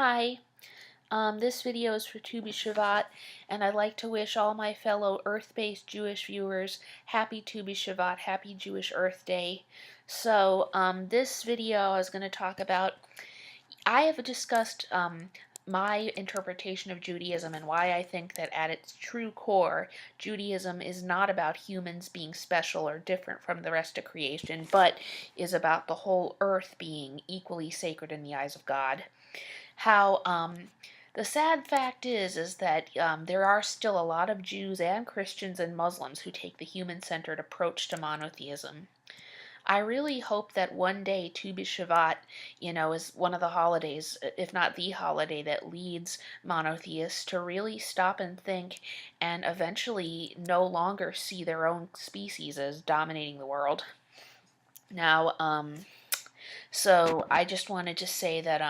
Hi, this video is for Tu B'Shavat, and I'd like to wish all my fellow Earth-based Jewish viewers happy Tu B'Shavat, happy Jewish Earth Day. So, this video I was going to talk about, I have discussed my interpretation of Judaism and why I think that at its true core, Judaism is not about humans being special or different from the rest of creation, but is about the whole earth being equally sacred in the eyes of God. How the sad fact is that there are still a lot of Jews and Christians and Muslims who take the human-centered approach to monotheism. I really hope that one day Tu B'Shavat, is one of the holidays, if not the holiday, that leads monotheists to really stop and think and eventually no longer see their own species as dominating the world. Now, so I just wanted to say that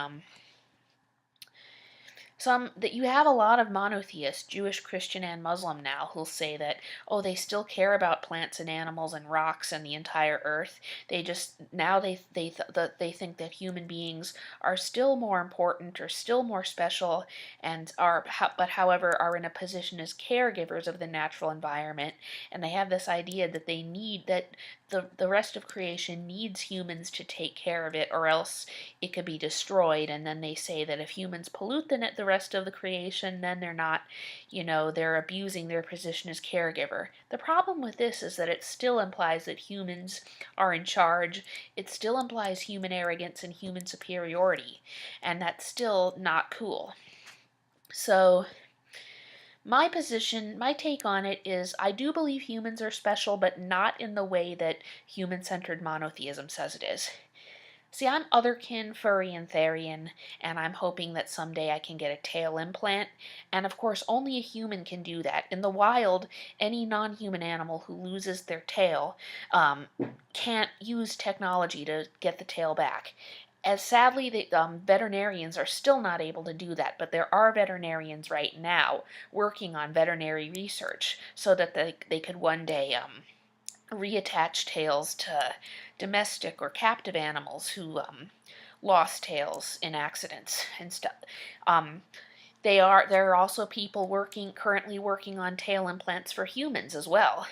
that you have a lot of monotheists, Jewish, Christian, and Muslim now, who'll say that, oh, they still care about plants and animals and rocks and the entire earth. They just now they think that human beings are still more important or still more special, and but however are in a position as caregivers of the natural environment. And they have this idea that they need that the rest of creation needs humans to take care of it, or else it could be destroyed. And then they say that if humans pollute the rest of the creation, then they're not, they're abusing their position as caregiver. The problem with this is that it still implies that humans are in charge. It still implies human arrogance and human superiority, and that's still not cool. So my take on it is I do believe humans are special, but not in the way that human-centered monotheism says it is. See, I'm otherkin, furry, and therian, and I'm hoping that someday I can get a tail implant. And of course, only a human can do that. In the wild, any non-human animal who loses their tail can't use technology to get the tail back. As sadly, the veterinarians are still not able to do that, but there are veterinarians right now working on veterinary research so that they could one day reattach tails to domestic or captive animals who lost tails in accidents and stuff. There are also people currently working on tail implants for humans as well.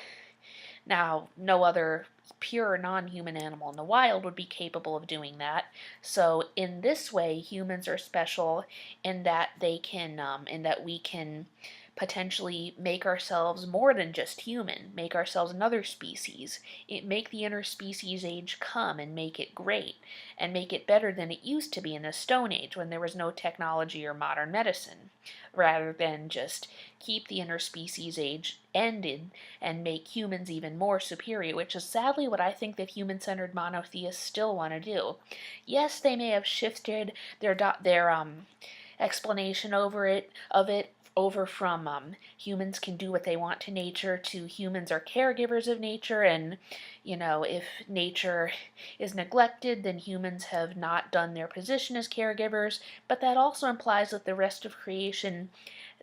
Now, no other pure non-human animal in the wild would be capable of doing that. So in this way, humans are special in that in that we can potentially make ourselves more than just human, make ourselves another species, make the interspecies age come and make it great, and make it better than it used to be in the Stone Age when there was no technology or modern medicine, rather than just keep the interspecies age ended and make humans even more superior, which is sadly what I think that human-centered monotheists still want to do. Yes, they may have shifted their explanation of it over from humans can do what they want to nature to humans are caregivers of nature, and if nature is neglected, then humans have not done their position as caregivers. But that also implies that the rest of creation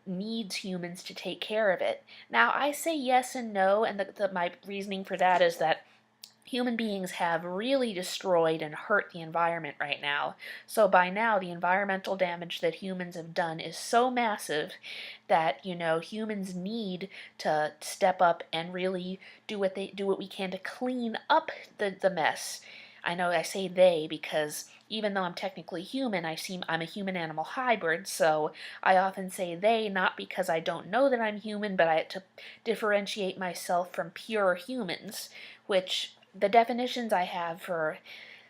needs humans to take care of it. Now, I say yes and no, and my reasoning for that is that human beings have really destroyed and hurt the environment right now. So by now, the environmental damage that humans have done is so massive that, humans need to step up and really do what we can to clean up the mess. I know I say they because even though I'm technically human, I'm a human-animal hybrid, so I often say they not because I don't know that I'm human, but to differentiate myself from pure humans, which the definitions I have for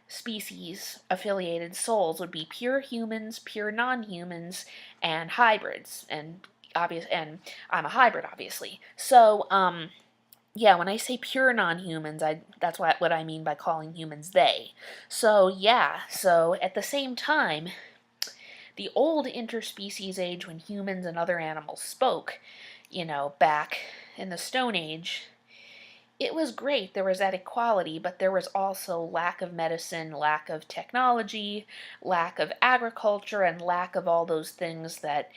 species-affiliated souls would be pure humans, pure non-humans, and hybrids, and I'm a hybrid, obviously. So, yeah, when I say pure non-humans, that's what I mean by calling humans they. So, yeah, so at the same time, the old interspecies age when humans and other animals spoke, back in the Stone Age, it was great. There was that equality, but there was also lack of medicine, lack of technology, lack of agriculture, and lack of all those things that,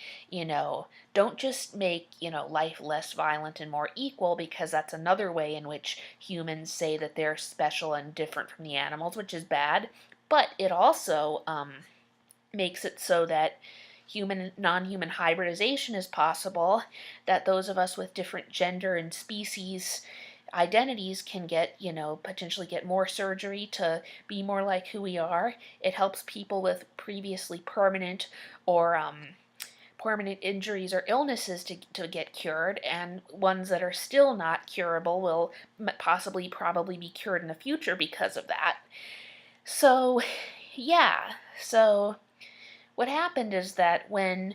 don't just make, life less violent and more equal, because that's another way in which humans say that they're special and different from the animals, which is bad, but it also, makes it so that human non-human hybridization is possible, that those of us with different gender and species identities can get, potentially get more surgery to be more like who we are. It helps people with previously or permanent injuries or illnesses to get cured, and ones that are still not curable will probably be cured in the future because of that. So, yeah, so what happened is that when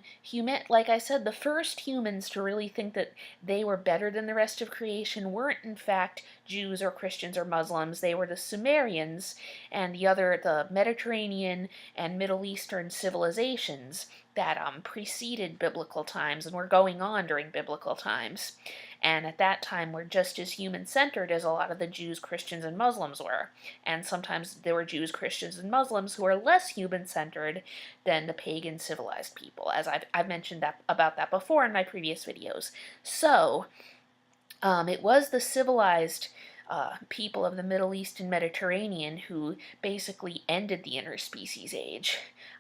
like I said, the first humans to really think that they were better than the rest of creation weren't in fact Jews or Christians or Muslims. They were the Sumerians and the Mediterranean and Middle Eastern civilizations that preceded biblical times and were going on during biblical times. And at that time were just as human-centered as a lot of the Jews, Christians, and Muslims were. And sometimes there were Jews, Christians, and Muslims who were less human-centered than the pagan civilized people, as I've mentioned about that before in my previous videos. So, it was the civilized people of the Middle East and Mediterranean who basically ended the interspecies age.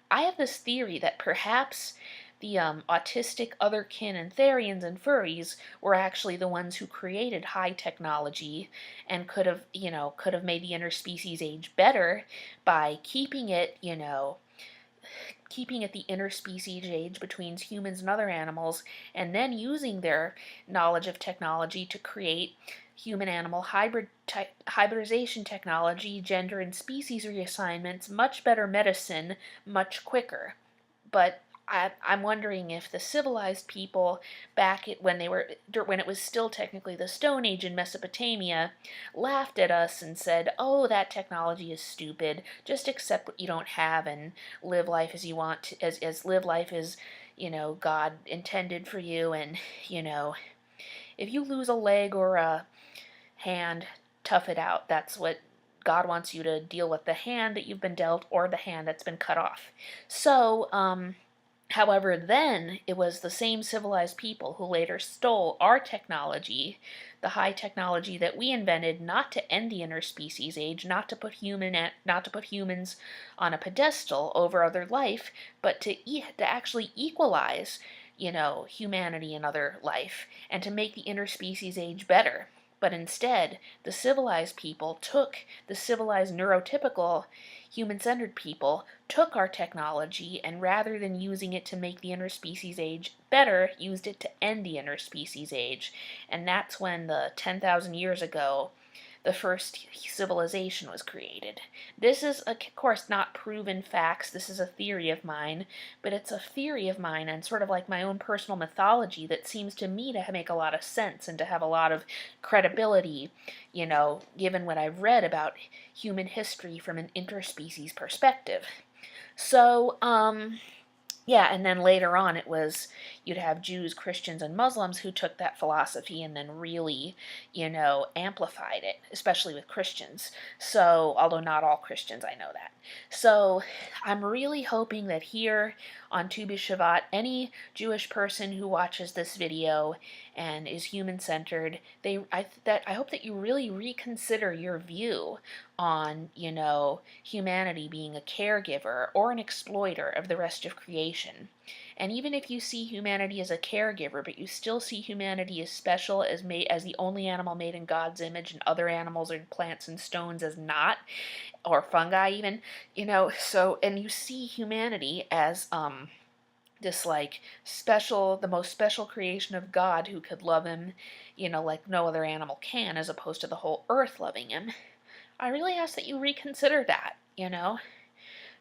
I have this theory that perhaps the autistic otherkin and therians and furries were actually the ones who created high technology and could have made the interspecies age better by keeping it the interspecies age between humans and other animals, and then using their knowledge of technology to create human-animal hybridization technology, gender and species reassignments, much better medicine, much quicker. But I'm wondering if the civilized people when it was still technically the Stone Age in Mesopotamia, laughed at us and said, "Oh, that technology is stupid. Just accept what you don't have and live life as you want to, as live life as God intended for you. And if you lose a leg or a hand, tough it out. That's what God wants you to deal with, the hand that you've been dealt or the hand that's been cut off." So, however, then it was the same civilized people who later stole our technology, the high technology that we invented, not to end the interspecies age, not to put humans on a pedestal over other life, but to actually equalize, humanity and other life, and to make the interspecies age better. But instead, the civilized people the civilized neurotypical human-centered people took our technology, and rather than using it to make the interspecies age better, used it to end the interspecies age. And that's when 10,000 years ago, the first civilization was created. This is, of course, not proven facts. This is a theory of mine, but it's a theory of mine and sort of like my own personal mythology that seems to me to make a lot of sense and to have a lot of credibility, given what I've read about human history from an interspecies perspective. So, yeah, and then later on you'd have Jews, Christians, and Muslims who took that philosophy and then really, amplified it, especially with Christians. So, although not all Christians, I know that. So, I'm really hoping that here on Tu B'Shavat, any Jewish person who watches this video and is human-centered, I hope that you really reconsider your view on, humanity being a caregiver or an exploiter of the rest of creation. And even if you see humanity as a caregiver, but you still see humanity as special, as the only animal made in God's image, and other animals and plants and stones as not, or fungi even, and you see humanity as this the most special creation of God who could love him, like no other animal can, as opposed to the whole earth loving him. I really ask that you reconsider that,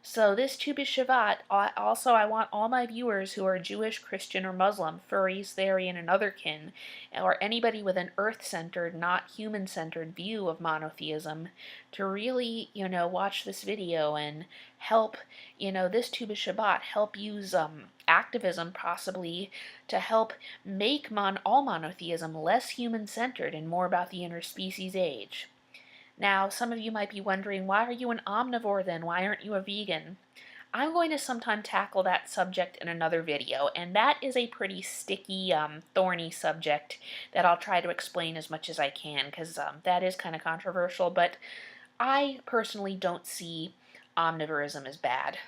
So this Tu B'Shavat, also I want all my viewers who are Jewish, Christian, or Muslim, furries, therian, and otherkin, or anybody with an earth-centered, not human-centered view of monotheism, to really, watch this video and help, this Tu B'Shavat, help use activism possibly to help make all monotheism less human-centered and more about the interspecies age. Now, some of you might be wondering, why are you an omnivore then? Why aren't you a vegan? I'm going to sometime tackle that subject in another video, and that is a pretty sticky, thorny subject that I'll try to explain as much as I can, because that is kind of controversial, but I personally don't see omnivorism as bad.